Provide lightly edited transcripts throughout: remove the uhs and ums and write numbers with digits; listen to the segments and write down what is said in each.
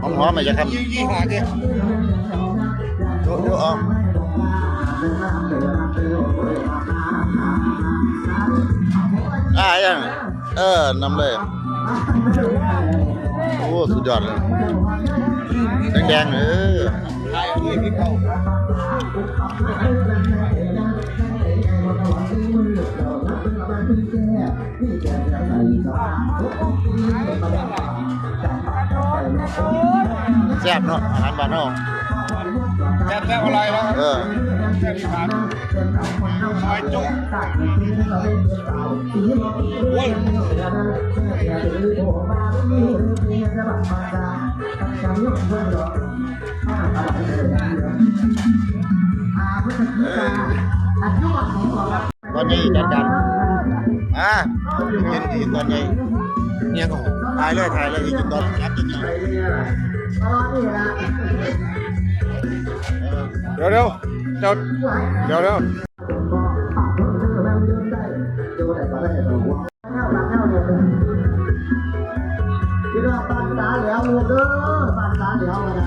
หอมๆไหมจะครับยี่ห้อดิดูออกยังนำเลยโอ้สุดยอดเลยแดงๆไทยที่พี่เข้าแซ่บเนาะอาหารบ้านเนาะแซ่บอะไรแล้วแซ่บที่ผ่านซอยจุ๊บโอ้ยตอนนี้จัดการกินตอนนี้เนี่ยก็ถ่ายเลยกินตอนครับกินเดี๋ยวที่เราปันตาเหลียวลูกเด้อปันตาเหลียวอะไร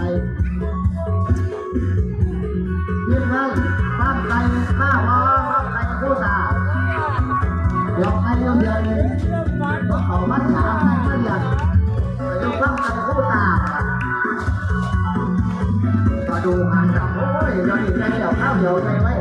ยิ้มให้บ้านใครหน้าว้าบ้านใครผู้ตาเดี๋ยวใครเดียวต้องเขาบ้านฉาใครบ้านยันเดี๋ยวบ้านใครผู้ตามาดูงานกับโอ้ยเราดีใจเดี๋ยวข้าวเดี๋ยวใจไว้